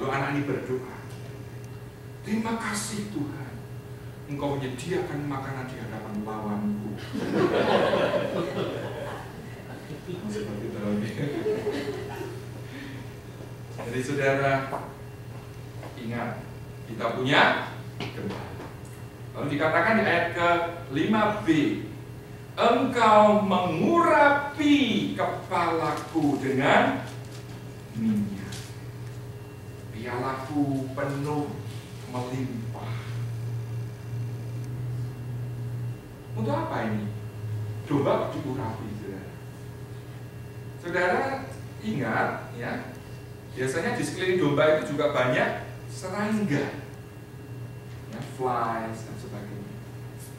Lalu anak ini berdoa, terima kasih Tuhan, Engkau menyediakan makanan di hadapan lawanku. Seperti itu. Jadi saudara, ingat, kita punya gembala. Lalu dikatakan di ayat ke-5b, Engkau mengurapi kepalaku dengan minyak, pialaku penuh melimpah. Untuk apa ini? Domba diurapi, saudara. Saudara ingat ya, biasanya di sekeliling domba itu juga banyak serangga, ya, flies dan sebagainya.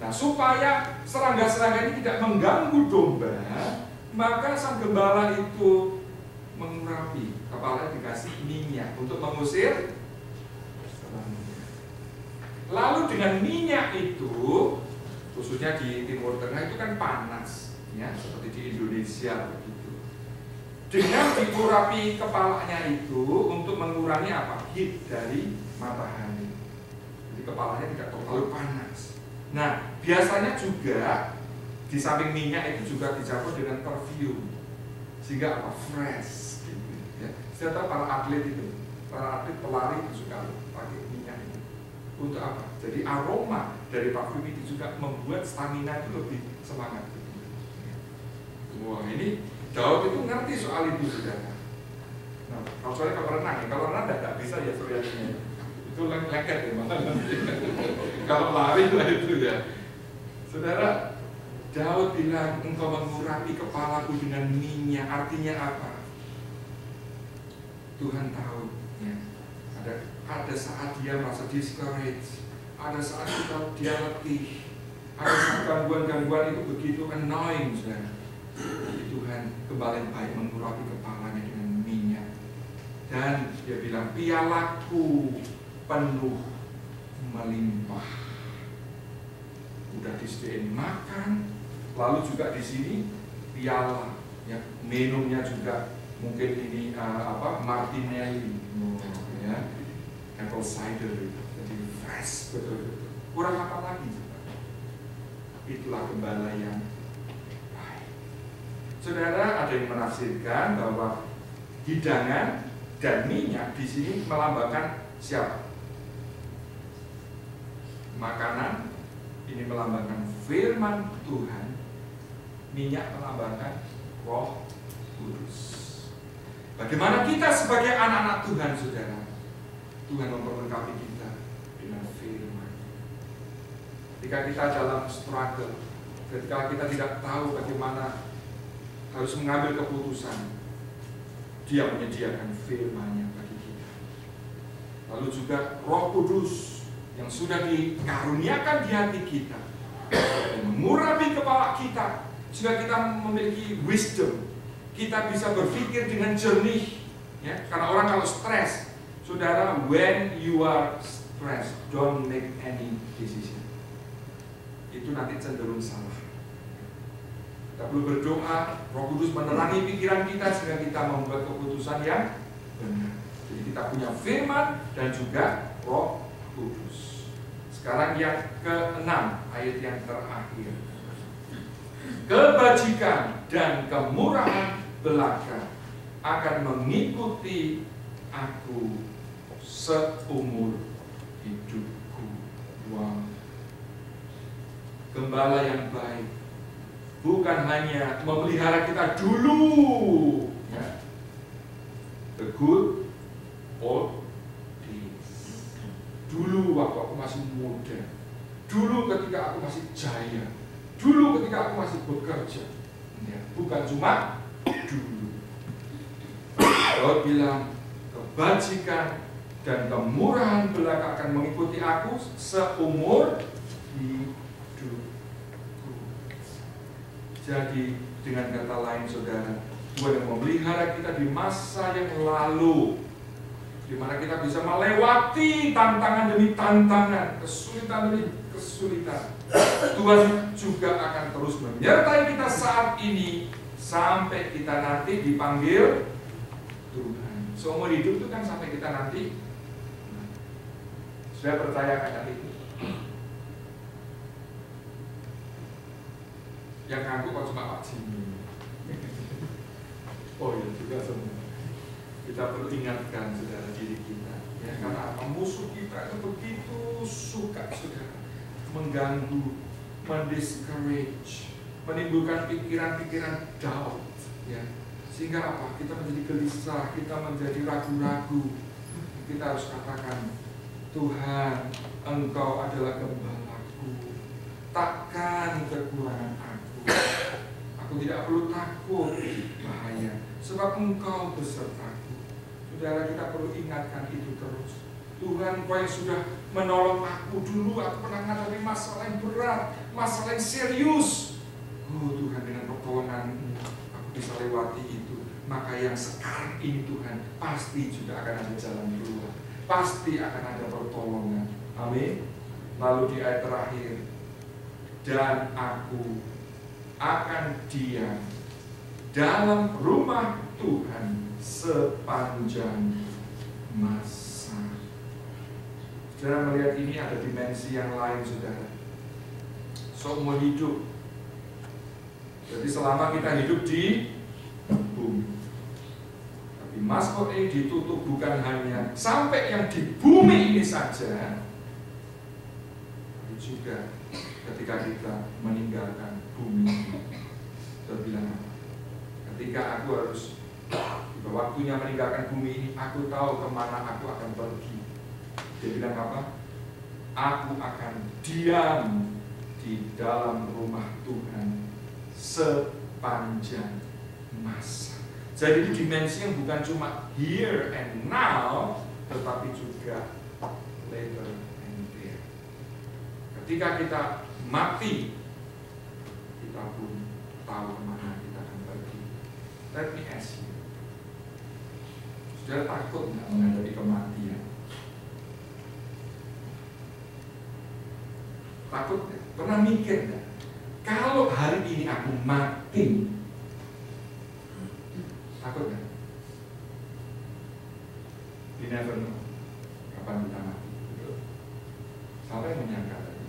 Nah, supaya serangga-serangga ini tidak mengganggu domba, maka sang gembala itu mengurapi, kepalanya dikasih minyak untuk mengusir serangga. Lalu dengan minyak itu, khususnya di Timur Tengah itu kan panas, ya, seperti di Indonesia begitu. Dengan diurapi kepalanya itu untuk mengurangi apa? Heat dari matahari. Jadi kepalanya tidak terlalu panas. Nah, biasanya juga di samping minyak itu juga dicampur dengan perfume, sehingga apa? Fresh gitu, ya. Saya tahu para atlet pelari itu suka pakai minyak itu. Untuk apa? Jadi aroma dari parfum itu juga membuat stamina itu lebih semangat. Wah, ini Daud itu ngerti soal itu, saudara. Nah, kalau renang tidak bisa ya surianya. Itu lengket ya, kalau lari lah itu ya. Saudara, Daud bilang, Engkau mengurapi kepalaku dengan minyak. Artinya apa? Tuhan tahu ya, ada saat dia merasa discouraged, ada saat dia letih, ada saat gangguan-gangguan itu begitu annoying, saudara. Jadi Tuhan kembali baik mengurapi kepalanya dengan minyak. Dan dia bilang, pialaku penuh melimpah. Udah disediain makan, lalu juga di sini piala, ya, minumnya juga mungkin ini martinelli, ya, apple cider, jadi fresh betul-betul. Kurang apa lagi? Itulah gembala yang baik. Saudara, ada yang menafsirkan bahwa hidangan dan minyak di sini melambangkan siapa? Makanan ini melambangkan firman Tuhan, minyak melambangkan Roh Kudus. Bagaimana kita sebagai anak-anak Tuhan, saudara? Tuhan memperlengkapi kita dengan firman. Ketika kita dalam struggle, ketika kita tidak tahu bagaimana harus mengambil keputusan, Dia menyediakan firman-Nya bagi kita. Lalu juga Roh Kudus yang sudah dikaruniakan di hati kita, mengurapi kepala kita, sehingga kita memiliki wisdom. Kita bisa berpikir dengan jernih, ya. Karena orang kalau stres, saudara, when you are stressed, don't make any decision. Itu nanti cenderung salah. Kita perlu berdoa, Roh Kudus menerangi pikiran kita sehingga kita membuat keputusan yang benar. Jadi kita punya firman dan juga Roh Kudus. Sekarang yang ke-6, ayat yang terakhir. Kebajikan dan kemurahan belaka akan mengikuti aku seumur hidupku. Wow. Gembala yang baik bukan hanya memelihara kita dulu, ya, the good old days, dulu waktu aku masih muda, dulu ketika aku masih jaya, dulu ketika aku masih bekerja, ya, bukan cuma dulu. Daud bilang, kebajikan dan kemurahan belaka akan mengikuti aku seumur hidupku. Jadi dengan kata lain, saudara, Tuhan yang memelihara kita di masa yang lalu, di mana kita bisa melewati tantangan demi tantangan, kesulitan demi kesulitan. Tuhan juga akan terus menyertai kita saat ini sampai kita nanti dipanggil Tuhan. Seumur hidup itu kan sampai kita nanti Sudah percaya akan itu? Yang ngaku kok cuma Pak Jimmy. Oh iya juga semua. Kita perlu ingatkan saudara diri kita, ya, karena musuh kita itu begitu suka saudara mengganggu, mendiscourage, menimbulkan pikiran-pikiran doubt, ya, sehingga apa? Kita menjadi gelisah, kita menjadi ragu-ragu. Kita harus katakan, Tuhan, Engkau adalah gembalaku, takkan kekurangan aku. Aku tidak perlu takut bahaya, sebab Engkau besertaku. Saudara, kita perlu ingatkan itu terus. Tuhan, Kau yang sudah menolong aku dulu. Aku pernah menghadapi masalah yang berat, masalah yang serius. Oh Tuhan, dengan pertolongan-Mu aku bisa lewati itu. Maka yang sekarang ini Tuhan, pasti juga akan ada jalan keluar, pasti akan ada pertolongan. Amin. Lalu di ayat terakhir, dan aku akan diam dalam rumah Tuhan sepanjang masa. Saudara melihat ini ada dimensi yang lain, saudara. Seumur hidup. Jadi selama kita hidup di bumi. Tapi Mazmur ini ditutup bukan hanya sampai yang di bumi ini saja, tapi juga ketika kita meninggalkan bumi. Dia bilang apa? Ketika aku harus waktunya meninggalkan bumi ini, aku tahu kemana aku akan pergi. Dia bilang apa? Aku akan diam di dalam rumah Tuhan sepanjang masa. Jadi di dimensi yang bukan cuma here and now, tetapi juga later and there. Ketika kita mati, kita pun tahu kemana kita akan pergi. Let me ask you, saudara takut nggak menghadapi kematian? Takut nggak? Pernah mikir nggak? Kalau hari ini aku mati, takut nggak? You never know kapan kita mati. Siapa yang menyangka tadi?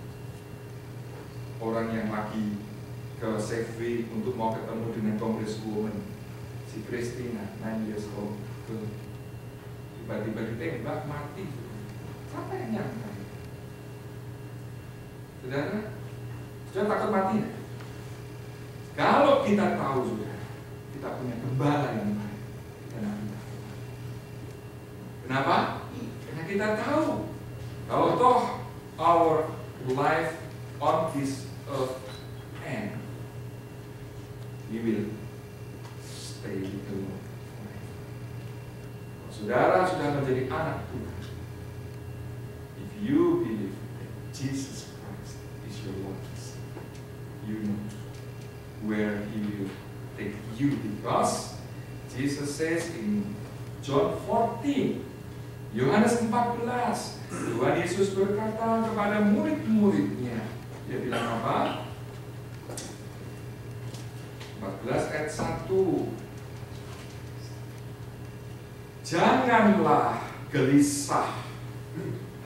Orang yang lagi ke Safeway untuk mau ketemu dengan Congresswoman, si Christina, 9 years old, tiba-tiba ditembak mati. Siapa yang nyangka? Saudara, sudah takut mati ya? Kalau kita tahu sudah, kita punya gembala yang baik, kita tidak takut. Kenapa? Karena kita tahu kalau toh our life on this earth end, we will stay with the Lord. Saudara sudah menjadi anak Tuhan, if you believe that Jesus Christ is your Lord, you know where He will take you, because Jesus says in John 14, Yohanes 14, Tuhan Yesus berkata kepada murid-muridnya, dia bilang apa? 14 ayat 1, janganlah gelisah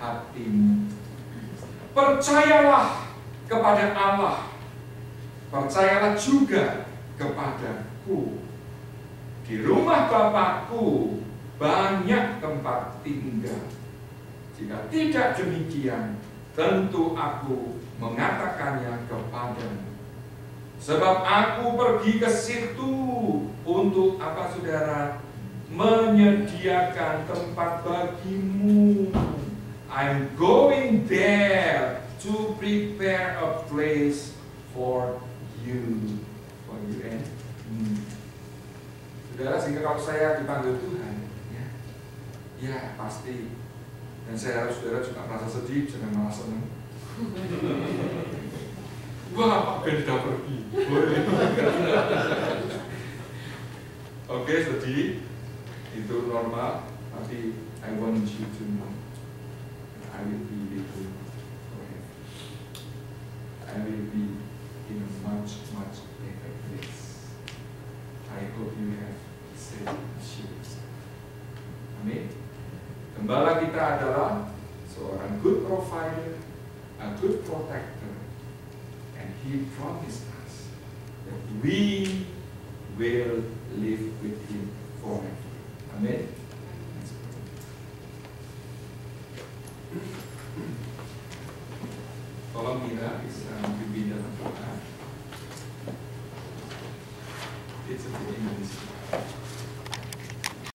hatimu, percayalah kepada Allah, percayalah juga kepadaku. Di rumah Bapakku banyak tempat tinggal. Jika tidak demikian, tentu aku mengatakannya kepadamu. Sebab aku pergi ke situ untuk apa, saudara? Menyediakan tempat bagimu. I'm going there to prepare a place for you and me. Saudara, sehingga kalau saya dipanggil Tuhan, ya pasti. Dan saya harus, saudara, juga merasa sedih, jangan malah senang. Wah, Pak Ben sudah pergi. Oke, sedih, itu normal. Tapi I want you to know, I will be with you forever. I will be in a much better place. I hope you have safe assurance. Amin. Gembala kita adalah seorang good provider, a good protector, and He promised us that we will live with Him forever. Amen. Tolong Mira bisa memimpin dalam doa. It's a Indonesia.